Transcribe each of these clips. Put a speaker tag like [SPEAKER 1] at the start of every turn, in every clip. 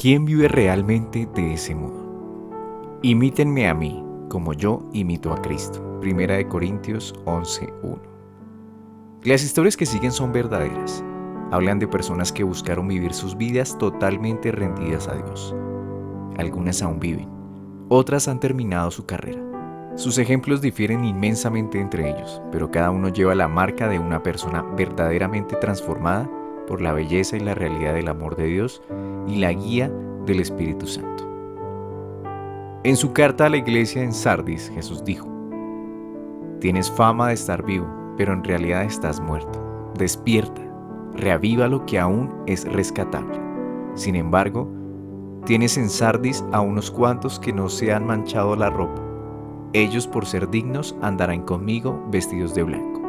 [SPEAKER 1] ¿Quién vive realmente de ese modo? Imítenme a mí, como yo imito a Cristo. 1 Corintios 11:1. Las historias que siguen son verdaderas. Hablan de personas que buscaron vivir sus vidas totalmente rendidas a Dios. Algunas aún viven, otras han terminado su carrera. Sus ejemplos difieren inmensamente entre ellos, pero cada uno lleva la marca de una persona verdaderamente transformada por la belleza y la realidad del amor de Dios y la guía del Espíritu Santo. En su carta a la iglesia en Sardis, Jesús dijo: tienes fama de estar vivo, pero en realidad estás muerto. Despierta, reaviva lo que aún es rescatable. Sin embargo, tienes en Sardis a unos cuantos que no se han manchado la ropa. Ellos, por ser dignos, andarán conmigo vestidos de blanco.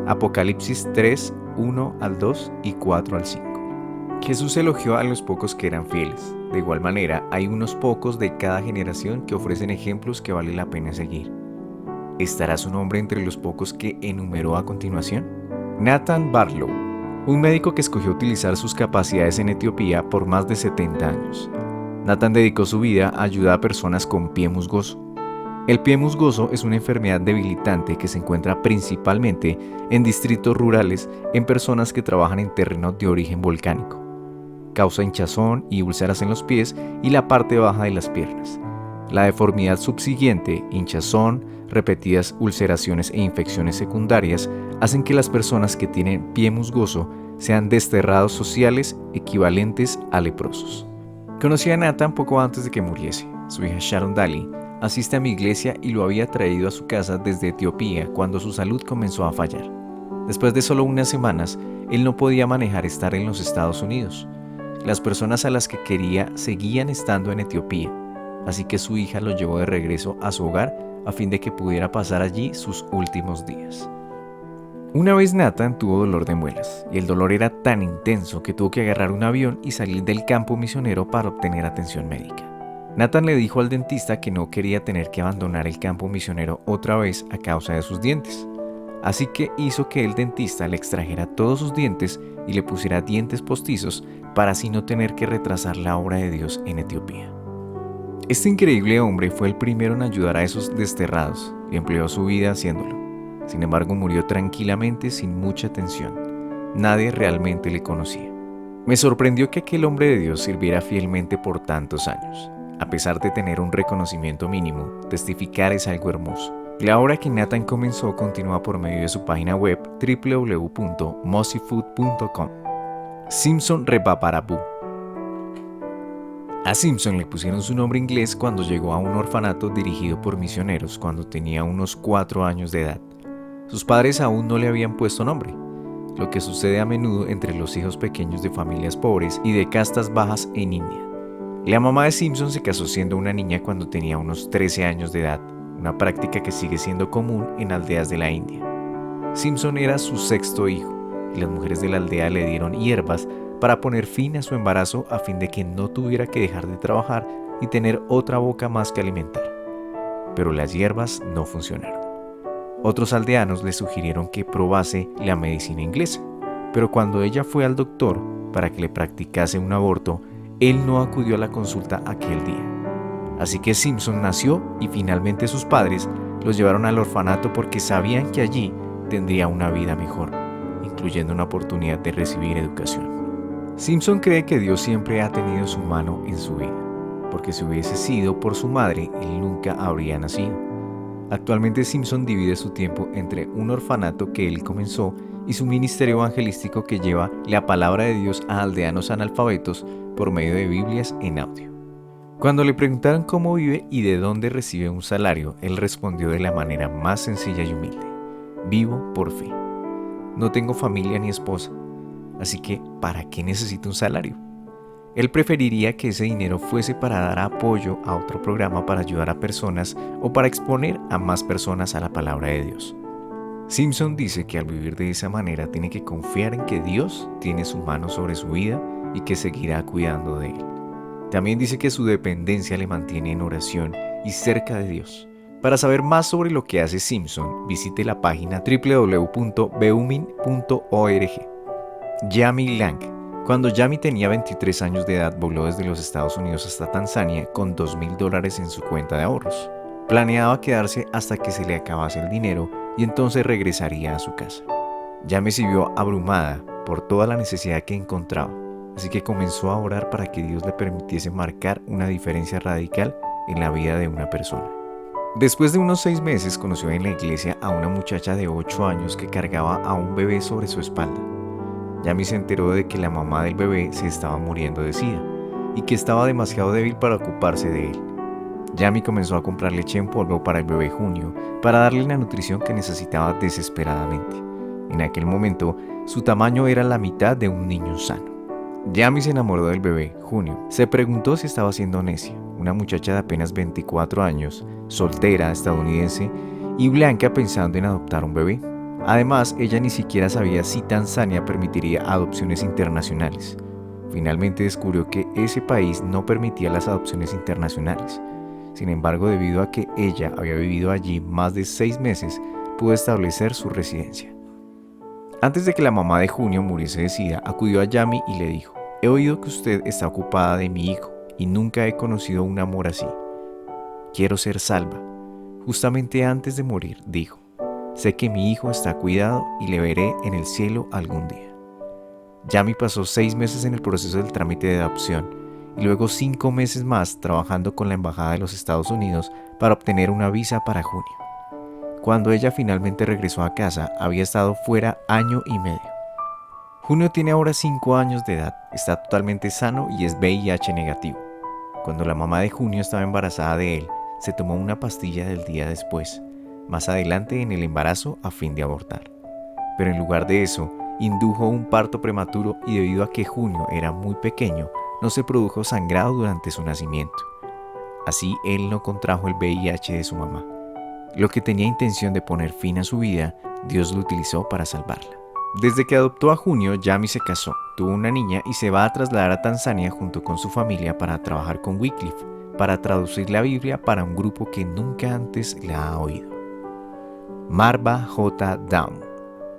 [SPEAKER 1] Apocalipsis 3, 1 al 2 y 4 al 5. Jesús elogió a los pocos que eran fieles. De igual manera, hay unos pocos de cada generación que ofrecen ejemplos que vale la pena seguir. ¿Estará su nombre entre los pocos que enumeró a continuación? Nathan Barlow, un médico que escogió utilizar sus capacidades en Etiopía por más de 70 años. Nathan dedicó su vida a ayudar a personas con pie musgoso. El pie musgoso es una enfermedad debilitante que se encuentra principalmente en distritos rurales en personas que trabajan en terrenos de origen volcánico. Causa hinchazón y úlceras en los pies y la parte baja de las piernas. La deformidad subsiguiente, hinchazón, repetidas ulceraciones e infecciones secundarias hacen que las personas que tienen pie musgoso sean desterrados sociales equivalentes a leprosos. Conocí a Nathan poco antes de que muriese. Su hija Sharon Daly asiste a mi iglesia y lo había traído a su casa desde Etiopía cuando su salud comenzó a fallar. Después de solo unas semanas, él no podía manejar estar en los Estados Unidos. Las personas a las que quería seguían estando en Etiopía, así que su hija lo llevó de regreso a su hogar a fin de que pudiera pasar allí sus últimos días. Una vez Nathan tuvo dolor de muelas, y el dolor era tan intenso que tuvo que agarrar un avión y salir del campo misionero para obtener atención médica. Nathan le dijo al dentista que no quería tener que abandonar el campo misionero otra vez a causa de sus dientes. Así que hizo que el dentista le extrajera todos sus dientes y le pusiera dientes postizos para así no tener que retrasar la obra de Dios en Etiopía. Este increíble hombre fue el primero en ayudar a esos desterrados y empleó su vida haciéndolo. Sin embargo, murió tranquilamente sin mucha atención. Nadie realmente le conocía. Me sorprendió que aquel hombre de Dios sirviera fielmente por tantos años. A pesar de tener un reconocimiento mínimo, testificar es algo hermoso. La obra que Nathan comenzó continúa por medio de su página web www.mossyfood.com. Simpson Repaparapu. A Simpson le pusieron su nombre inglés cuando llegó a un orfanato dirigido por misioneros cuando tenía unos 4 años de edad. Sus padres aún no le habían puesto nombre, lo que sucede a menudo entre los hijos pequeños de familias pobres y de castas bajas en India. La mamá de Simpson se casó siendo una niña cuando tenía unos 13 años de edad, una práctica que sigue siendo común en aldeas de la India. Simpson era su 6º hijo, y las mujeres de la aldea le dieron hierbas para poner fin a su embarazo a fin de que no tuviera que dejar de trabajar y tener otra boca más que alimentar. Pero las hierbas no funcionaron. Otros aldeanos le sugirieron que probase la medicina inglesa, pero cuando ella fue al doctor para que le practicase un aborto, él no acudió a la consulta aquel día. Así que Simpson nació y finalmente sus padres los llevaron al orfanato porque sabían que allí tendría una vida mejor, incluyendo una oportunidad de recibir educación. Simpson cree que Dios siempre ha tenido su mano en su vida, porque si hubiese sido por su madre, él nunca habría nacido. Actualmente Simpson divide su tiempo entre un orfanato que él comenzó y su ministerio evangelístico que lleva la palabra de Dios a aldeanos analfabetos por medio de Biblias en audio. Cuando le preguntaron cómo vive y de dónde recibe un salario, él respondió de la manera más sencilla y humilde: vivo por fe. No tengo familia ni esposa, así que ¿para qué necesito un salario? Él preferiría que ese dinero fuese para dar apoyo a otro programa para ayudar a personas o para exponer a más personas a la palabra de Dios. Simpson dice que al vivir de esa manera tiene que confiar en que Dios tiene su mano sobre su vida y que seguirá cuidando de él. También dice que su dependencia le mantiene en oración y cerca de Dios. Para saber más sobre lo que hace Simpson, visite la página www.beumin.org. Jamie Lang, Cuando Yami tenía 23 años de edad, voló desde los Estados Unidos hasta Tanzania con $2,000 en su cuenta de ahorros. Planeaba quedarse hasta que se le acabase el dinero y entonces regresaría a su casa. Yami se vio abrumada por toda la necesidad que encontraba, así que comenzó a orar para que Dios le permitiese marcar una diferencia radical en la vida de una persona. Después de unos 6 meses conoció en la iglesia a una muchacha de 8 años que cargaba a un bebé sobre su espalda. Yami se enteró de que la mamá del bebé se estaba muriendo de SIDA y que estaba demasiado débil para ocuparse de él. Yami comenzó a comprar leche en polvo para el bebé Junio para darle la nutrición que necesitaba desesperadamente. En aquel momento, su tamaño era la mitad de un niño sano. Yami se enamoró del bebé, Junio. Se preguntó si estaba siendo necia, una muchacha de apenas 24 años, soltera, estadounidense y blanca pensando en adoptar un bebé. Además, ella ni siquiera sabía si Tanzania permitiría adopciones internacionales. Finalmente descubrió que ese país no permitía las adopciones internacionales. Sin embargo, debido a que ella había vivido allí más de 6 meses, pudo establecer su residencia. Antes de que la mamá de Junio muriese de SIDA, acudió a Yami y le dijo: «He oído que usted está ocupada de mi hijo y nunca he conocido un amor así. Quiero ser salva». Justamente antes de morir, dijo: «Sé que mi hijo está cuidado y le veré en el cielo algún día». Yami pasó 6 meses en el proceso del trámite de adopción y luego 5 meses más trabajando con la Embajada de los Estados Unidos para obtener una visa para Junio. Cuando ella finalmente regresó a casa, había estado fuera 1 año y medio. Junio tiene ahora 5 años de edad, está totalmente sano y es VIH negativo. Cuando la mamá de Junio estaba embarazada de él, se tomó una pastilla del día después, más adelante en el embarazo a fin de abortar. Pero en lugar de eso, indujo un parto prematuro y debido a que Junio era muy pequeño, no se produjo sangrado durante su nacimiento. Así él no contrajo el VIH de su mamá. Lo que tenía intención de poner fin a su vida, Dios lo utilizó para salvarla. Desde que adoptó a Junio, Yami se casó, tuvo una niña y se va a trasladar a Tanzania junto con su familia para trabajar con Wycliffe, para traducir la Biblia para un grupo que nunca antes la ha oído. Marva J. Down.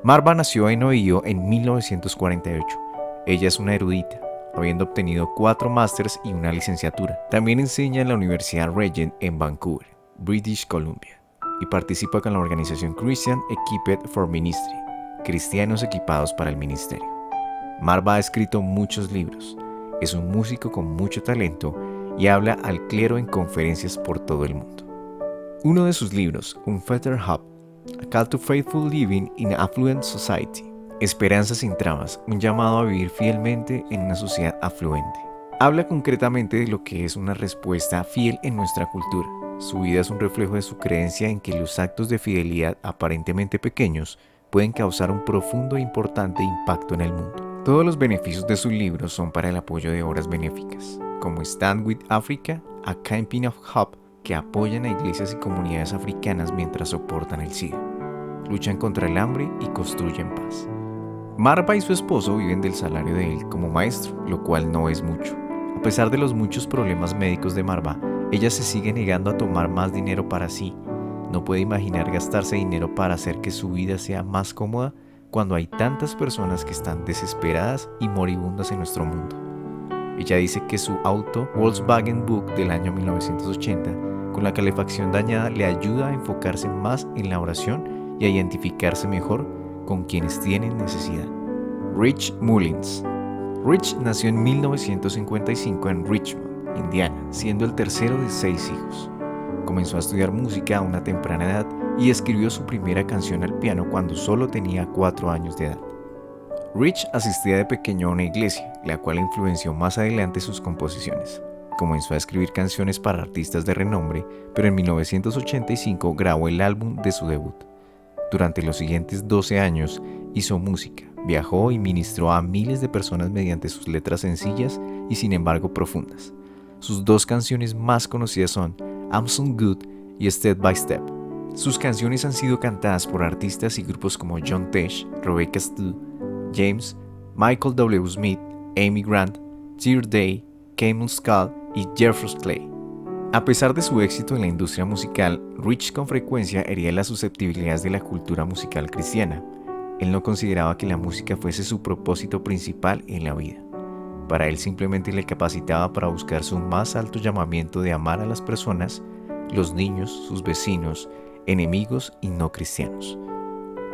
[SPEAKER 1] Marva nació en Ohio en 1948. Ella es una erudita, habiendo obtenido 4 másters y una licenciatura. También enseña en la Universidad Regent en Vancouver, British Columbia, y participa con la organización Christian Equipped for Ministry, Cristianos Equipados para el Ministerio. Marva ha escrito muchos libros, es un músico con mucho talento y habla al clero en conferencias por todo el mundo. Uno de sus libros, Unfettered Hope, A Call to Faithful Living in Affluent Society, Esperanza sin trabas, un llamado a vivir fielmente en una sociedad afluente. Habla concretamente de lo que es una respuesta fiel en nuestra cultura. Su vida es un reflejo de su creencia en que los actos de fidelidad aparentemente pequeños pueden causar un profundo e importante impacto en el mundo. Todos los beneficios de sus libros son para el apoyo de obras benéficas, como Stand with Africa, A Campaign of Hope, que apoyan a iglesias y comunidades africanas mientras soportan el SIDA, luchan contra el hambre y construyen paz. Marva y su esposo viven del salario de él como maestro, lo cual no es mucho. A pesar de los muchos problemas médicos de Marva, ella se sigue negando a tomar más dinero para sí. No puede imaginar gastarse dinero para hacer que su vida sea más cómoda cuando hay tantas personas que están desesperadas y moribundas en nuestro mundo. Ella dice que su auto Volkswagen Bug del año 1980, con la calefacción dañada, le ayuda a enfocarse más en la oración y a identificarse mejor con quienes tienen necesidad. Rich Mullins. Rich nació en 1955 en Richmond, Indiana, siendo el tercero de 6 hijos. Comenzó a estudiar música a una temprana edad y escribió su primera canción al piano cuando solo tenía 4 años de edad. Rich asistía de pequeño a una iglesia, la cual influenció más adelante sus composiciones. Comenzó a escribir canciones para artistas de renombre, pero en 1985 grabó el álbum de su debut. Durante los siguientes 12 años hizo música, viajó y ministró a miles de personas mediante sus letras sencillas y sin embargo profundas. Sus 2 canciones más conocidas son I'm So Good y Step by Step. Sus canciones han sido cantadas por artistas y grupos como John Tesh, Rebecca Stu, James, Michael W. Smith, Amy Grant, Tear Day, Camel Skull y Jeffrey Clay. A pesar de su éxito en la industria musical, Rich con frecuencia hería las susceptibilidades de la cultura musical cristiana. Él no consideraba que la música fuese su propósito principal en la vida. Para él simplemente le capacitaba para buscar su más alto llamamiento de amar a las personas, los niños, sus vecinos, enemigos y no cristianos.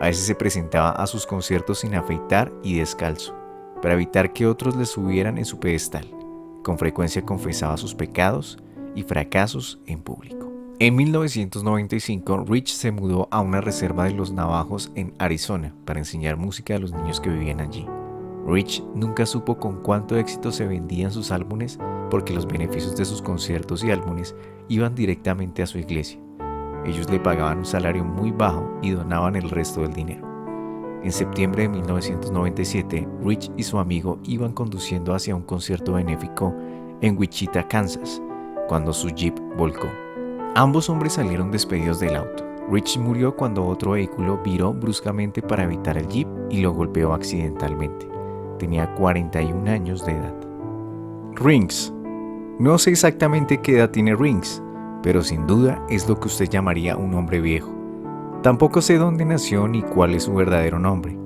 [SPEAKER 1] A veces se presentaba a sus conciertos sin afeitar y descalzo, para evitar que otros le subieran en su pedestal. Con frecuencia confesaba sus pecados y fracasos en público. En 1995, Rich se mudó a una reserva de los Navajos en Arizona para enseñar música a los niños que vivían allí. Rich nunca supo con cuánto éxito se vendían sus álbumes porque los beneficios de sus conciertos y álbumes iban directamente a su iglesia. Ellos le pagaban un salario muy bajo y donaban el resto del dinero. En septiembre de 1997, Rich y su amigo iban conduciendo hacia un concierto benéfico en Wichita, Kansas, cuando su Jeep volcó. Ambos hombres salieron despedidos del auto. Rich murió cuando otro vehículo viró bruscamente para evitar el Jeep y lo golpeó accidentalmente. Tenía 41 años de edad. Rings. No sé exactamente qué edad tiene Rings, pero sin duda es lo que usted llamaría un hombre viejo. Tampoco sé dónde nació ni cuál es su verdadero nombre.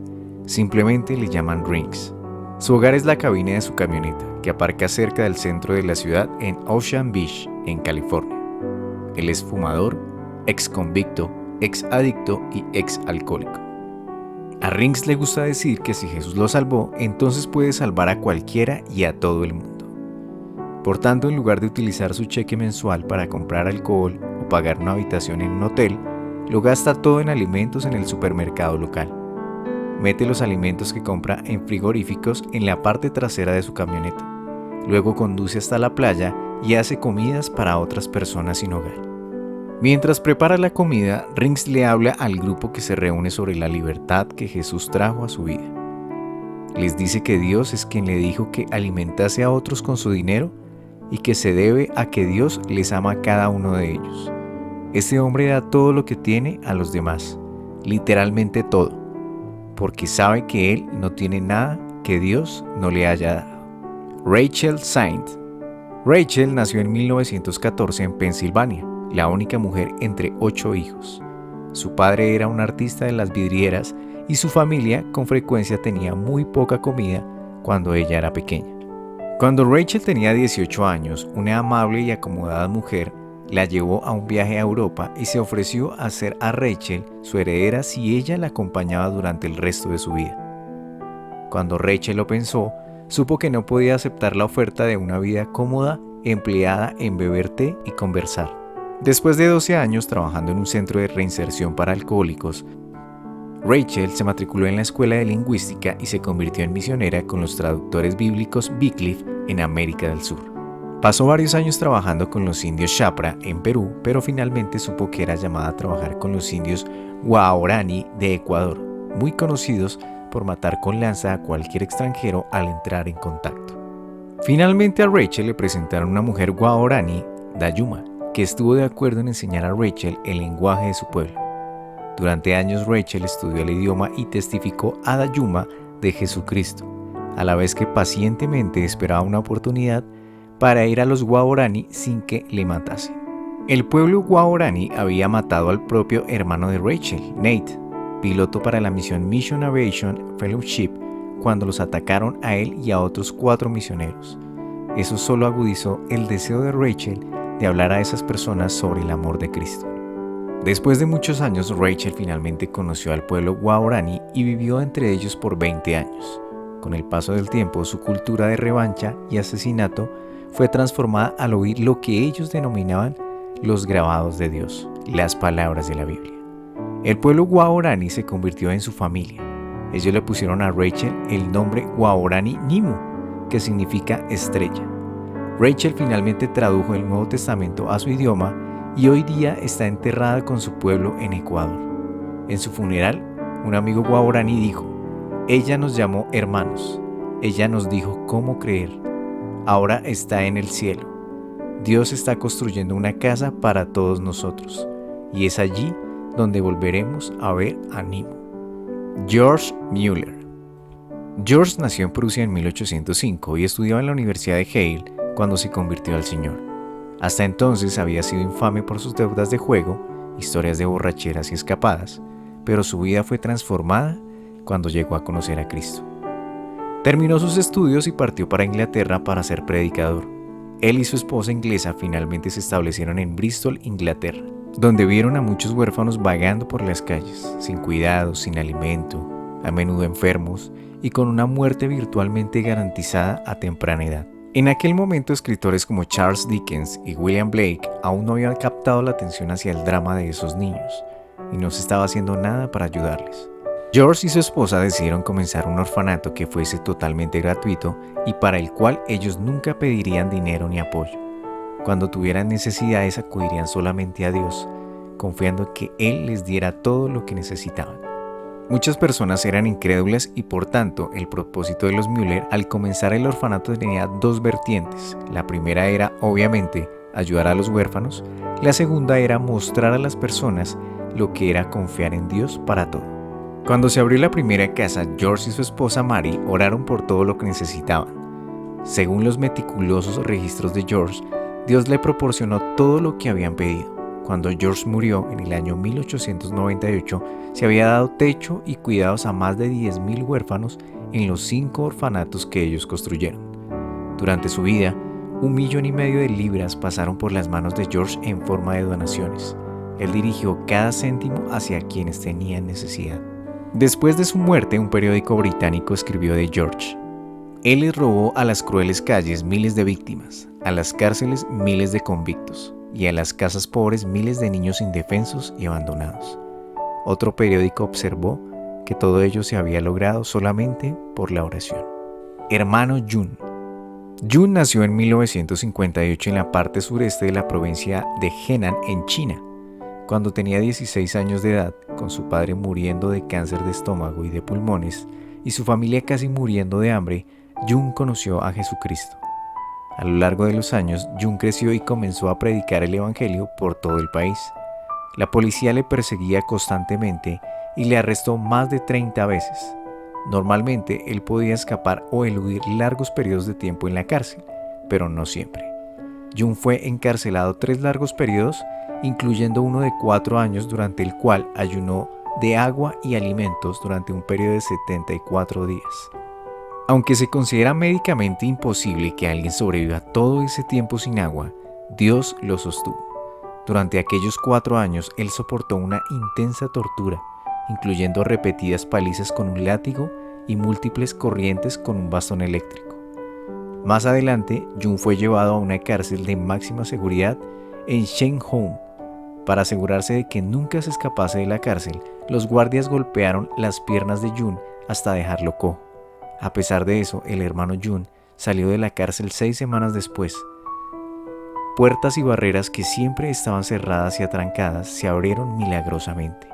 [SPEAKER 1] Simplemente le llaman Rings. Su hogar es la cabina de su camioneta, que aparca cerca del centro de la ciudad en Ocean Beach, en California. Él es fumador, ex convicto, ex adicto y ex alcohólico. A Rings le gusta decir que si Jesús lo salvó, entonces puede salvar a cualquiera y a todo el mundo. Por tanto, en lugar de utilizar su cheque mensual para comprar alcohol o pagar una habitación en un hotel, lo gasta todo en alimentos en el supermercado local. Mete los alimentos que compra en frigoríficos en la parte trasera de su camioneta. Luego conduce hasta la playa y hace comidas para otras personas sin hogar. Mientras prepara la comida, Rings le habla al grupo que se reúne sobre la libertad que Jesús trajo a su vida. Les dice que Dios es quien le dijo que alimentase a otros con su dinero y que se debe a que Dios les ama a cada uno de ellos. Este hombre da todo lo que tiene a los demás, literalmente todo, porque sabe que él no tiene nada que Dios no le haya dado. Rachel Saint. Rachel nació en 1914 en Pensilvania, la única mujer entre 8 hijos. Su padre era un artista de las vidrieras y su familia con frecuencia tenía muy poca comida cuando ella era pequeña. Cuando Rachel tenía 18 años, una amable y acomodada mujer la llevó a un viaje a Europa y se ofreció a hacer a Rachel su heredera si ella la acompañaba durante el resto de su vida. Cuando Rachel lo pensó, supo que no podía aceptar la oferta de una vida cómoda empleada en beber té y conversar. Después de 12 años trabajando en un centro de reinserción para alcohólicos, Rachel se matriculó en la escuela de lingüística y se convirtió en misionera con los traductores bíblicos Wycliffe en América del Sur. Pasó varios años trabajando con los indios Chapra en Perú, pero finalmente supo que era llamada a trabajar con los indios Guaraní de Ecuador, muy conocidos por matar con lanza a cualquier extranjero al entrar en contacto. Finalmente a Rachel le presentaron una mujer Guaraní, Dayuma, que estuvo de acuerdo en enseñar a Rachel el lenguaje de su pueblo. Durante años Rachel estudió el idioma y testificó a Dayuma de Jesucristo, a la vez que pacientemente esperaba una oportunidad para ir a los Guaraní sin que le matasen. El pueblo Guaraní había matado al propio hermano de Rachel, Nate, piloto para la misión Mission Aviation Fellowship, cuando los atacaron a él y a otros 4 misioneros. Eso solo agudizó el deseo de Rachel de hablar a esas personas sobre el amor de Cristo. Después de muchos años, Rachel finalmente conoció al pueblo Guaraní y vivió entre ellos por 20 años. Con el paso del tiempo, su cultura de revancha y asesinato fue transformada al oír lo que ellos denominaban los grabados de Dios, las palabras de la Biblia. El pueblo Guaraní se convirtió en su familia. Ellos le pusieron a Rachel el nombre Guaraní Nimu, que significa estrella. Rachel finalmente tradujo el Nuevo Testamento a su idioma y hoy día está enterrada con su pueblo en Ecuador. En su funeral, un amigo guaraní dijo: "Ella nos llamó hermanos, ella nos dijo cómo creer. Ahora está en el cielo. Dios está construyendo una casa para todos nosotros, y es allí donde volveremos a ver a Nimu". George Müller. George nació en Prusia en 1805 y estudiaba en la Universidad de Yale cuando se convirtió al Señor. Hasta entonces había sido infame por sus deudas de juego, historias de borracheras y escapadas, pero su vida fue transformada cuando llegó a conocer a Cristo. Terminó sus estudios y partió para Inglaterra para ser predicador. Él y su esposa inglesa finalmente se establecieron en Bristol, Inglaterra, donde vieron a muchos huérfanos vagando por las calles, sin cuidados, sin alimento, a menudo enfermos y con una muerte virtualmente garantizada a temprana edad. En aquel momento, escritores como Charles Dickens y William Blake aún no habían captado la atención hacia el drama de esos niños y no se estaba haciendo nada para ayudarles. George y su esposa decidieron comenzar un orfanato que fuese totalmente gratuito y para el cual ellos nunca pedirían dinero ni apoyo. Cuando tuvieran necesidades acudirían solamente a Dios, confiando en que Él les diera todo lo que necesitaban. Muchas personas eran incrédulas y por tanto el propósito de los Müller al comenzar el orfanato tenía dos vertientes. La primera era, obviamente, ayudar a los huérfanos. La segunda era mostrar a las personas lo que era confiar en Dios para todo. Cuando se abrió la primera casa, George y su esposa Mary oraron por todo lo que necesitaban. Según los meticulosos registros de George, Dios le proporcionó todo lo que habían pedido. Cuando George murió en el año 1898, se había dado techo y cuidados a más de 10.000 huérfanos en los 5 orfanatos que ellos construyeron. Durante su vida, 1,5 millones de libras pasaron por las manos de George en forma de donaciones. Él dirigió cada céntimo hacia quienes tenían necesidad. Después de su muerte, un periódico británico escribió de George: él les robó a las crueles calles miles de víctimas, a las cárceles miles de convictos y a las casas pobres miles de niños indefensos y abandonados. Otro periódico observó que todo ello se había logrado solamente por la oración. Hermano Jun. Jun nació en 1958 en la parte sureste de la provincia de Henan, en China. Cuando tenía 16 años de edad, con su padre muriendo de cáncer de estómago y de pulmones, y su familia casi muriendo de hambre, Jun conoció a Jesucristo. A lo largo de los años, Jun creció y comenzó a predicar el evangelio por todo el país. La policía le perseguía constantemente y le arrestó más de 30 veces. Normalmente, él podía escapar o eludir largos periodos de tiempo en la cárcel, pero no siempre. Jun fue encarcelado 3 largos periodos, incluyendo uno de 4 años durante el cual ayunó de agua y alimentos durante un periodo de 74 días. Aunque se considera médicamente imposible que alguien sobreviva todo ese tiempo sin agua, Dios lo sostuvo. Durante aquellos 4 años, él soportó una intensa tortura, incluyendo repetidas palizas con un látigo y múltiples corrientes con un bastón eléctrico. Más adelante, Jun fue llevado a una cárcel de máxima seguridad en Shenhong. Para asegurarse de que nunca se escapase de la cárcel, los guardias golpearon las piernas de Jun hasta dejarlo cojo. A pesar de eso, el hermano Jun salió de la cárcel 6 semanas después. Puertas y barreras que siempre estaban cerradas y atrancadas se abrieron milagrosamente.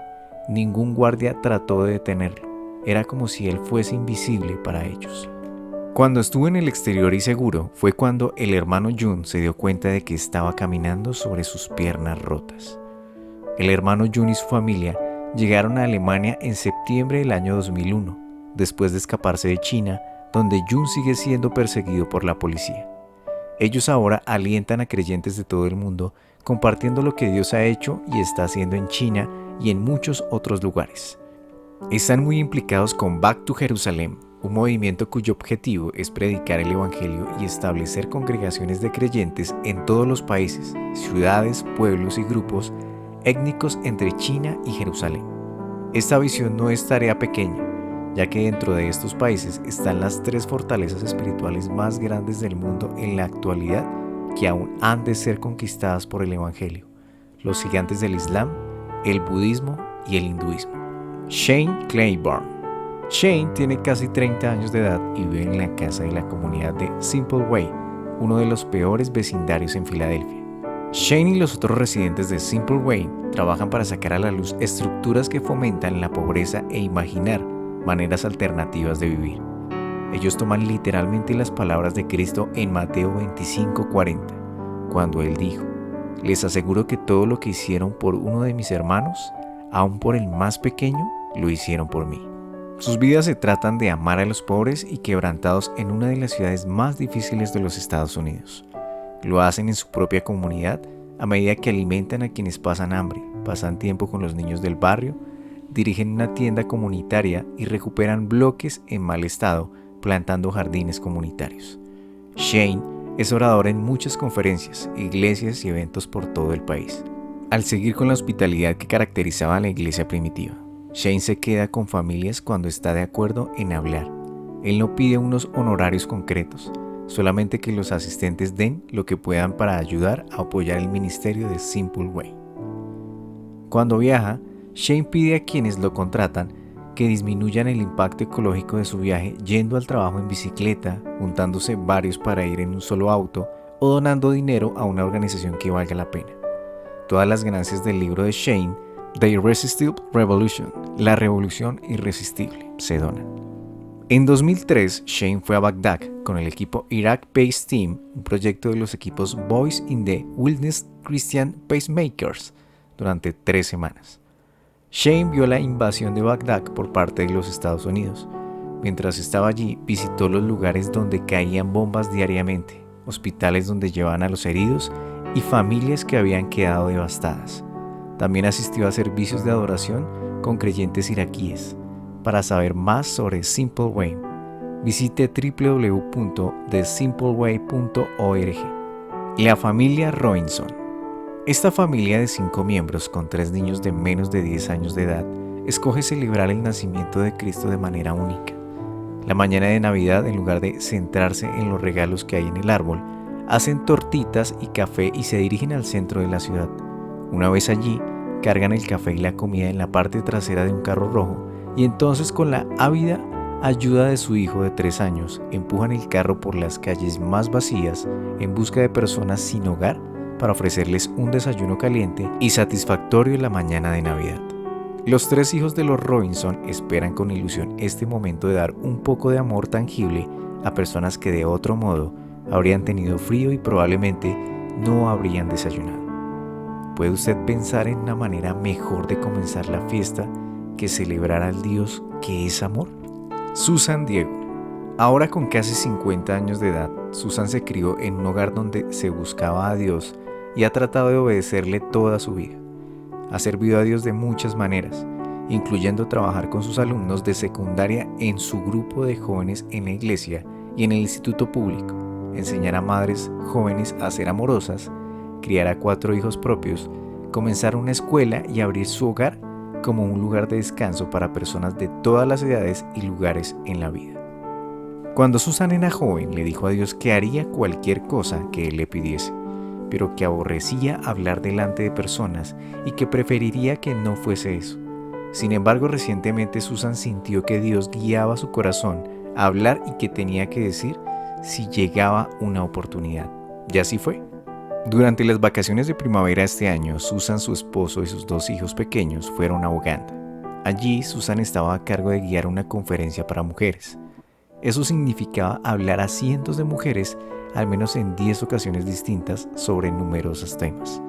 [SPEAKER 1] Ningún guardia trató de detenerlo. Era como si él fuese invisible para ellos. Cuando estuvo en el exterior y seguro, fue cuando el hermano Jun se dio cuenta de que estaba caminando sobre sus piernas rotas. El hermano Jun y su familia llegaron a Alemania en septiembre del año 2001, después de escaparse de China, donde Jun sigue siendo perseguido por la policía. Ellos ahora alientan a creyentes de todo el mundo, compartiendo lo que Dios ha hecho y está haciendo en China y en muchos otros lugares. Están muy implicados con Back to Jerusalem, un movimiento cuyo objetivo es predicar el evangelio y establecer congregaciones de creyentes en todos los países, ciudades, pueblos y grupos étnicos entre China y Jerusalén. Esta visión no es tarea pequeña, ya que dentro de estos países están las 3 fortalezas espirituales más grandes del mundo en la actualidad que aún han de ser conquistadas por el evangelio: los gigantes del Islam, el budismo y el hinduismo. Shane Claiborne. Shane tiene casi 30 años de edad y vive en la casa de la comunidad de Simple Way, uno de los peores vecindarios en Filadelfia. Shane y los otros residentes de Simple Way trabajan para sacar a la luz estructuras que fomentan la pobreza e imaginar maneras alternativas de vivir. Ellos toman literalmente las palabras de Cristo en Mateo 25:40, cuando Él dijo: les aseguro que todo lo que hicieron por uno de mis hermanos, aun por el más pequeño, lo hicieron por mí. Sus vidas se tratan de amar a los pobres y quebrantados en una de las ciudades más difíciles de los Estados Unidos. Lo hacen en su propia comunidad a medida que alimentan a quienes pasan hambre, pasan tiempo con los niños del barrio, dirigen una tienda comunitaria y recuperan bloques en mal estado plantando jardines comunitarios. Shane es orador en muchas conferencias, iglesias y eventos por todo el país. Al seguir con la hospitalidad que caracterizaba a la iglesia primitiva, Shane se queda con familias cuando está de acuerdo en hablar. Él no pide unos honorarios concretos, solamente que los asistentes den lo que puedan para ayudar a apoyar el ministerio de Simple Way. Cuando viaja, Shane pide a quienes lo contratan que disminuyan el impacto ecológico de su viaje yendo al trabajo en bicicleta, juntándose varios para ir en un solo auto o donando dinero a una organización que valga la pena. Todas las ganancias del libro de Shane, The Irresistible Revolution, La Revolución Irresistible, se donan. En 2003, Shane fue a Bagdad con el equipo Iraq Pace Team, un proyecto de los equipos Boys in the Wilderness Christian Pacemakers, durante 3 semanas. Shane vio la invasión de Bagdad por parte de los Estados Unidos. Mientras estaba allí, visitó los lugares donde caían bombas diariamente, hospitales donde llevaban a los heridos y familias que habían quedado devastadas. También asistió a servicios de adoración con creyentes iraquíes. Para saber más sobre Simple Way, visite www.thesimpleway.org. La familia Robinson. Esta familia de 5 miembros con 3 niños de menos de 10 años de edad escoge celebrar el nacimiento de Cristo de manera única. La mañana de Navidad, en lugar de centrarse en los regalos que hay en el árbol, hacen tortitas y café y se dirigen al centro de la ciudad. Una vez allí, cargan el café y la comida en la parte trasera de un carro rojo y entonces, con la ávida ayuda de su hijo de 3 años, empujan el carro por las calles más vacías en busca de personas sin hogar para ofrecerles un desayuno caliente y satisfactorio en la mañana de Navidad. Los 3 hijos de los Robinson esperan con ilusión este momento de dar un poco de amor tangible a personas que de otro modo habrían tenido frío y probablemente no habrían desayunado. ¿Puede usted pensar en una manera mejor de comenzar la fiesta que celebrar al Dios que es amor? Susan Diego. Ahora con casi 50 años de edad, Susan se crió en un hogar donde se buscaba a Dios y ha tratado de obedecerle toda su vida. Ha servido a Dios de muchas maneras, incluyendo trabajar con sus alumnos de secundaria en su grupo de jóvenes en la iglesia y en el instituto público, enseñar a madres jóvenes a ser amorosas, criar a 4 hijos propios, comenzar una escuela y abrir su hogar como un lugar de descanso para personas de todas las edades y lugares en la vida. Cuando Susan era joven, le dijo a Dios que haría cualquier cosa que Él le pidiese, pero que aborrecía hablar delante de personas y que preferiría que no fuese eso. Sin embargo, recientemente Susan sintió que Dios guiaba su corazón a hablar y que tenía que decir si llegaba una oportunidad. Y así fue. Durante las vacaciones de primavera este año, Susan, su esposo y sus 2 hijos pequeños fueron a Uganda. Allí, Susan estaba a cargo de guiar una conferencia para mujeres. Eso significaba hablar a cientos de mujeres, al menos en 10 ocasiones distintas, sobre numerosos temas.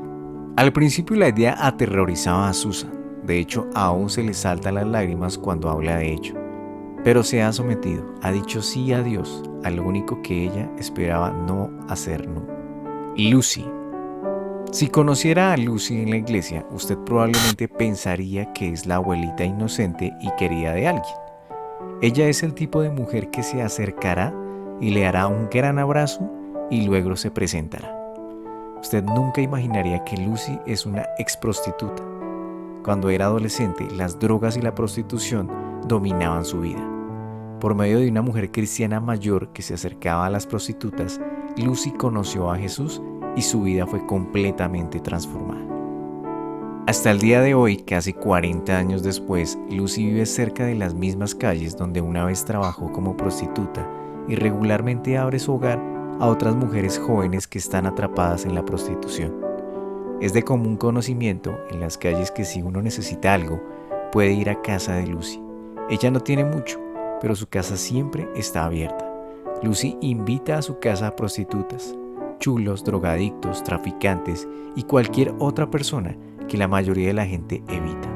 [SPEAKER 1] Al principio la idea aterrorizaba a Susan. De hecho, aún se le saltan las lágrimas cuando habla de ello. Pero se ha sometido, ha dicho sí a Dios, a lo único que ella esperaba no hacer nunca. Lucy. Si conociera a Lucy en la iglesia, usted probablemente pensaría que es la abuelita inocente y querida de alguien. Ella es el tipo de mujer que se acercará y le hará un gran abrazo y luego se presentará. Usted nunca imaginaría que Lucy es una exprostituta. Cuando era adolescente, las drogas y la prostitución dominaban su vida. Por medio de una mujer cristiana mayor que se acercaba a las prostitutas, Lucy conoció a Jesús y su vida fue completamente transformada. Hasta el día de hoy, casi 40 años después, Lucy vive cerca de las mismas calles donde una vez trabajó como prostituta y regularmente abre su hogar a otras mujeres jóvenes que están atrapadas en la prostitución. Es de común conocimiento en las calles que si uno necesita algo, puede ir a casa de Lucy. Ella no tiene mucho, pero su casa siempre está abierta. Lucy invita a su casa a prostitutas, chulos, drogadictos, traficantes y cualquier otra persona que la mayoría de la gente evita.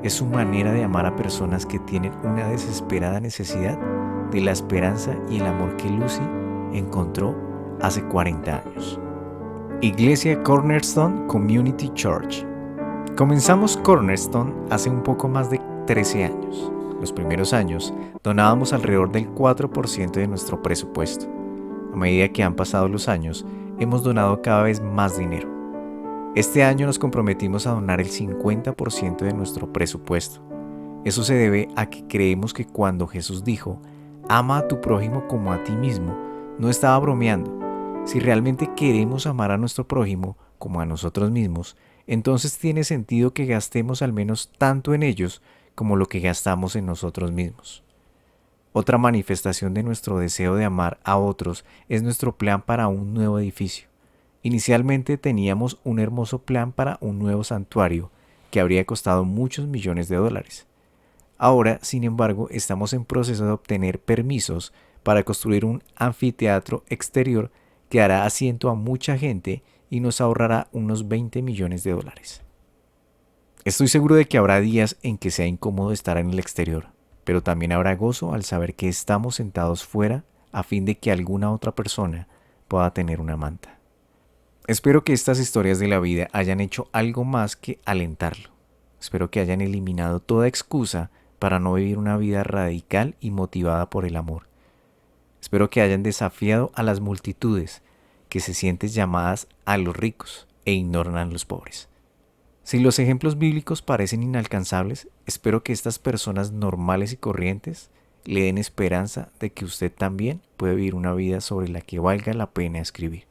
[SPEAKER 1] Es su manera de amar a personas que tienen una desesperada necesidad de la esperanza y el amor que Lucy encontró hace 40 años. Iglesia Cornerstone Community Church. Comenzamos Cornerstone hace un poco más de 13 años. los primeros años, donábamos alrededor del 4% de nuestro presupuesto. A medida que han pasado los años, hemos donado cada vez más dinero. Este año nos comprometimos a donar el 50% de nuestro presupuesto. Eso se debe a que creemos que cuando Jesús dijo, ama a tu prójimo como a ti mismo, no estaba bromeando. Si realmente queremos amar a nuestro prójimo como a nosotros mismos, entonces tiene sentido que gastemos al menos tanto en ellos como lo que gastamos en nosotros mismos. Otra manifestación de nuestro deseo de amar a otros es nuestro plan para un nuevo edificio. Inicialmente teníamos un hermoso plan para un nuevo santuario que habría costado muchos millones de dólares. Ahora, sin embargo, estamos en proceso de obtener permisos para construir un anfiteatro exterior que dará asiento a mucha gente y nos ahorrará unos 20 millones de dólares. Estoy seguro de que habrá días en que sea incómodo estar en el exterior, pero también habrá gozo al saber que estamos sentados fuera a fin de que alguna otra persona pueda tener una manta. Espero que estas historias de la vida hayan hecho algo más que alentarlo. Espero que hayan eliminado toda excusa para no vivir una vida radical y motivada por el amor. Espero que hayan desafiado a las multitudes que se sienten llamadas a los ricos e ignoran a los pobres. Si los ejemplos bíblicos parecen inalcanzables, espero que estas personas normales y corrientes le den esperanza de que usted también puede vivir una vida sobre la que valga la pena escribir.